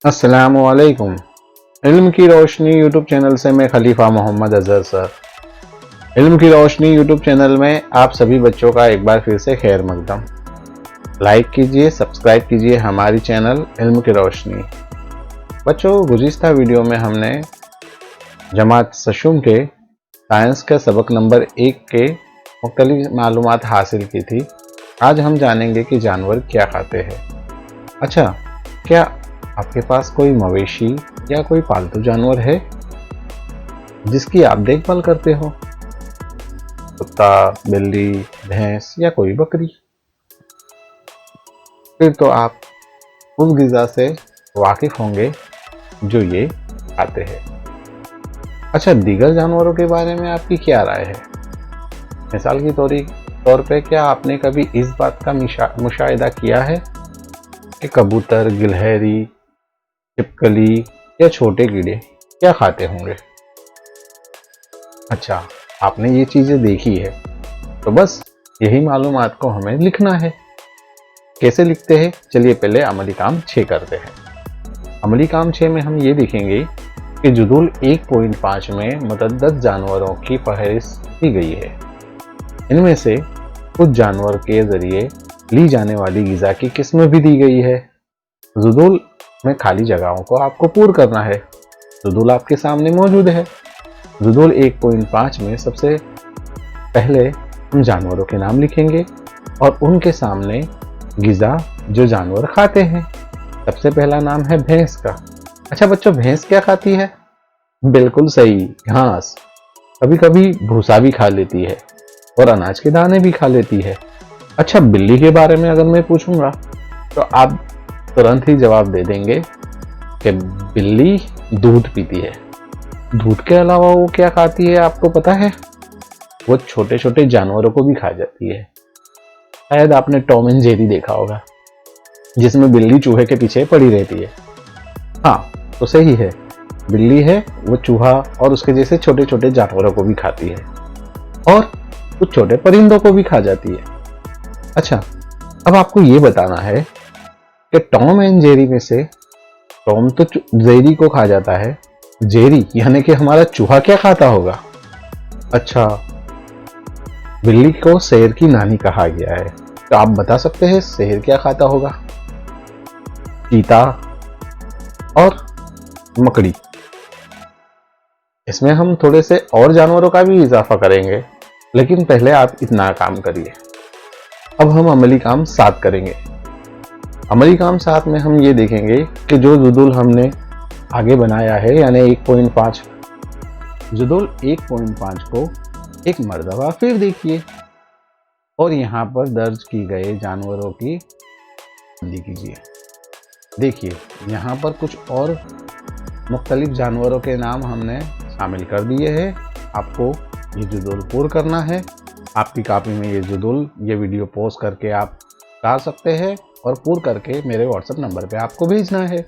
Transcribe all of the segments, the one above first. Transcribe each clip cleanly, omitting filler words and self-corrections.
अस्सलामुअलैकुम। इल्म की रोशनी यूट्यूब चैनल से मैं खलीफा मोहम्मद अजहर सर। इल्म की रोशनी यूट्यूब चैनल में आप सभी बच्चों का एक बार फिर से खैर मकदम। लाइक कीजिए, सब्सक्राइब कीजिए हमारी चैनल इल्म की रोशनी। बच्चों, गुज़िश्ता वीडियो में हमने जमात सशुम के साइंस के सबक नंबर 1 के मुख्तलिफ मालूमात हासिल की थी। आज हम जानेंगे कि जानवर क्या खाते हैं। अच्छा, क्या आपके पास कोई मवेशी या कोई पालतू जानवर है जिसकी आप देखभाल करते हो? कुत्ता, बिल्ली, भैंस या कोई बकरी? फिर तो आप उस ग़िज़ा से वाकिफ होंगे जो ये खाते हैं। अच्छा, दीगर जानवरों के बारे में आपकी क्या राय है? मिसाल के तौर पे क्या आपने कभी इस बात का मुशाहिदा किया है कि कबूतर, गिलहरी, छिपकली या छोटे कीड़े क्या खाते होंगे? अच्छा, आपने ये चीजें देखी है तो बस यही मालूमात को हमें लिखना है। कैसे लिखते हैं? चलिए पहले अमली काम 6 करते हैं। अमली काम 6 में हम ये देखेंगे कि जुदूल 1.5 में मुतअद्दिद जानवरों की फहरिस्त दी गई है। इनमें से कुछ जानवर के जरिए ली जाने वाली ग़िज़ा की किस्म भी दी गई है। जुदूल में खाली जगहों को आपको पूरा करना है। जुदूल आपके सामने मौजूद है। जुदूल 1.5 में सबसे पहले हम जानवरों के नाम लिखेंगे और उनके सामने ग़िज़ा जो जानवर खाते हैं। सबसे पहला नाम है भैंस का। अच्छा बच्चों, भैंस क्या खाती है? बिल्कुल सही, घास। कभी कभी भूसा भी खा लेती है और अनाज के दाने भी खा लेती है। अच्छा, बिल्ली के बारे में अगर मैं पूछूंगा तो आप तुरंत ही जवाब दे देंगे कि बिल्ली दूध पीती है। दूध के अलावा वो क्या खाती है आपको पता है? वो छोटे छोटे जानवरों को भी खा जाती है। शायद आपने टॉम एंड जेरी देखा होगा जिसमें बिल्ली चूहे के पीछे पड़ी रहती है। हाँ, तो सही है, बिल्ली है वो चूहा और उसके जैसे छोटे छोटे जानवरों को भी खाती है और कुछ छोटे परिंदों को भी खा जाती है। अच्छा, अब आपको ये बताना है कि टॉम एंड जेरी में से टॉम तो जेरी को खा जाता है, जेरी यानी कि हमारा चूहा क्या खाता होगा? अच्छा, बिल्ली को शेर की नानी कहा गया है, तो आप बता सकते हैं शेर क्या खाता होगा? चीता और मकड़ी। इसमें हम थोड़े से और जानवरों का भी इजाफा करेंगे, लेकिन पहले आप इतना काम करिए। अब हम अमली काम 7 करेंगे। अमली काम 7 में हम ये देखेंगे कि जो जुदूल हमने आगे बनाया है यानी 1.5, जुदूल 1.5 को एक मरतबा फिर देखिए और यहाँ पर दर्ज की गए जानवरों की बंदी कीजिए। देखिए, यहाँ पर कुछ और मुख्तलिफ जानवरों के नाम हमने शामिल कर दिए हैं। आपको ये जुदूल पूरा करना है। आपकी कॉपी में ये जुदूल, ये वीडियो पोस्ट करके आप डाल सकते हैं और पूरा करके मेरे व्हाट्सएप नंबर पे आपको भेजना है।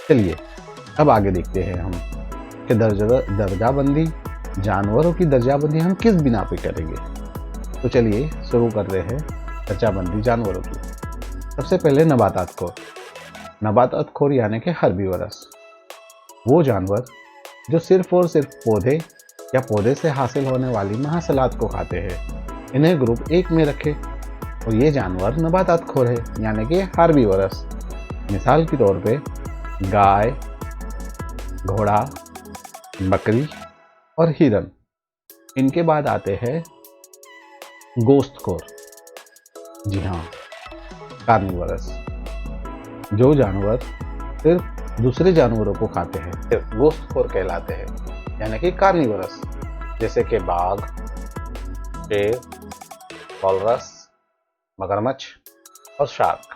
चलिए अब आगे देखते हैं हम कि दर्जाबंदी, जानवरों की दर्जाबंदी हम किस बिना पे करेंगे। तो चलिए शुरू कर रहे हैं दर्जाबंदी जानवरों की। सबसे पहले नबातात खोर। नबातात खोर यानी कि हर्बीवरस, वो जानवर जो सिर्फ और सिर्फ पौधे या पौधे से हासिल होने वाली महासलात को खाते हैं। इन्हें ग्रुप 1 में रखें और ये जानवर नबातात खोर है यानी कि हर्बीवरस। मिसाल के तौर पे गाय, घोड़ा, बकरी और हिरन। इनके बाद आते हैं गोश्तखोर। जी हाँ, कार्निवरस, जो जानवर सिर्फ दूसरे जानवरों को खाते हैं गोश्तखोर कहलाते हैं यानी कि कार्निवरस, जैसे कि बाघ, शेर, वॉलरस, मगरमच्छ और शार्क।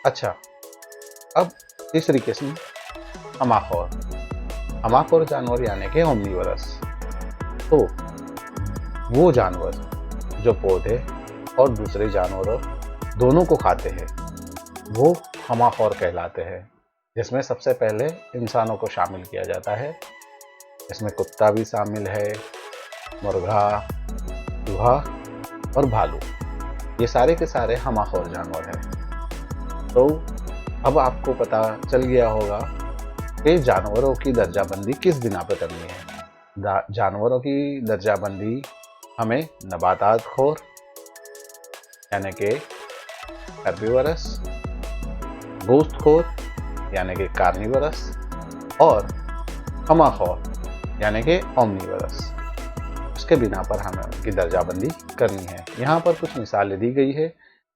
अच्छा, अब तीसरी किस्म हमाखोर। हमाखोर जानवर यानी कि ओमनीवरस। तो वो जानवर जो पौधे और दूसरे जानवरों दोनों को खाते हैं वो हमाखोर कहलाते हैं, जिसमें सबसे पहले इंसानों को शामिल किया जाता है। इसमें कुत्ता भी शामिल है, मुर्गा, चूहा और भालू। ये सारे के सारे हमाखोर जानवर हैं। तो अब आपको पता चल गया होगा कि जानवरों की दर्जाबंदी किस बिना पर करनी है। जानवरों की दर्जाबंदी हमें नबातात खोर यानी कि हर्बीवरस, गोश्त खोर यानी कि कार्निवरस और हमाखोर यानी कि ओमनीवरस, उसके बिना पर हमें उनकी दर्जाबंदी करनी है। यहाँ पर कुछ मिसालें दी गई है,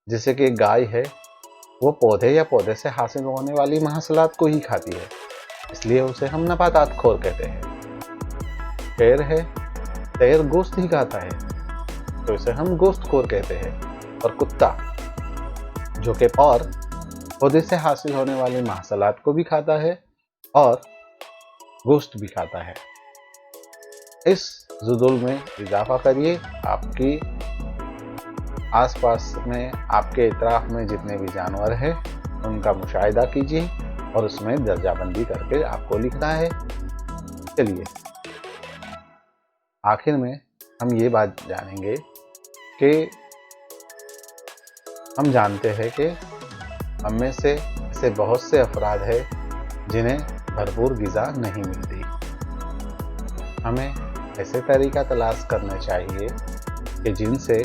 जैसे कि गाय है वो पौधे या पौधे से हासिल होने वाली महसूलात को ही खाती है, इसलिए उसे हम नबातात खोर कहते हैं। शेर है, शेर गोश्त ही खाता है तो इसे हम गोश्त खोर कहते हैं। और कुत्ता जो कि और पौधे से हासिल होने वाली महसूलात को भी खाता है और गोश्त भी खाता है। इस जुदुल में इजाफा करिए, आपकी आसपास में आपके इतराफ में जितने भी जानवर हैं उनका मुशाहिदा कीजिए और उसमें दर्जाबंदी करके आपको लिखना है। चलिए आखिर में हम ये बात जानेंगे कि हम जानते हैं कि हम में से ऐसे बहुत से अफराद हैं जिन्हें भरपूर ग़िज़ा नहीं मिलती। हमें ऐसे तरीका तलाश करना चाहिए कि जिनसे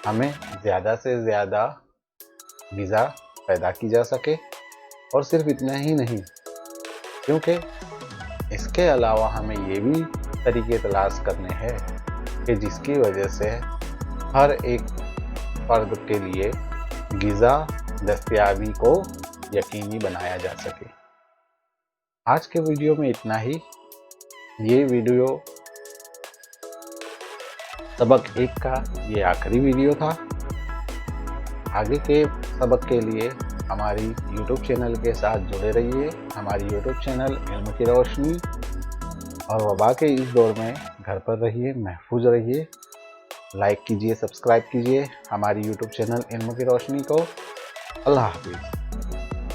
हमें ज़्यादा से ज़्यादा ग़िज़ा पैदा की जा सके। और सिर्फ इतना ही नहीं, क्योंकि इसके अलावा हमें ये भी तरीके तलाश करने हैं कि जिसकी वजह से हर एक फ़र्द के लिए ग़िज़ा दस्तयाबी को यकीनी बनाया जा सके। आज के वीडियो में इतना ही। ये वीडियो सबक 1 का ये आखिरी वीडियो था। आगे के सबक के लिए हमारी YouTube चैनल के साथ जुड़े रहिए। हमारी YouTube चैनल इल्म की रोशनी। और वबा के इस दौर में घर पर रहिए, महफूज रहिए। लाइक कीजिए, सब्सक्राइब कीजिए हमारी YouTube चैनल इल्म की रोशनी को। अल्लाह हाफिज़।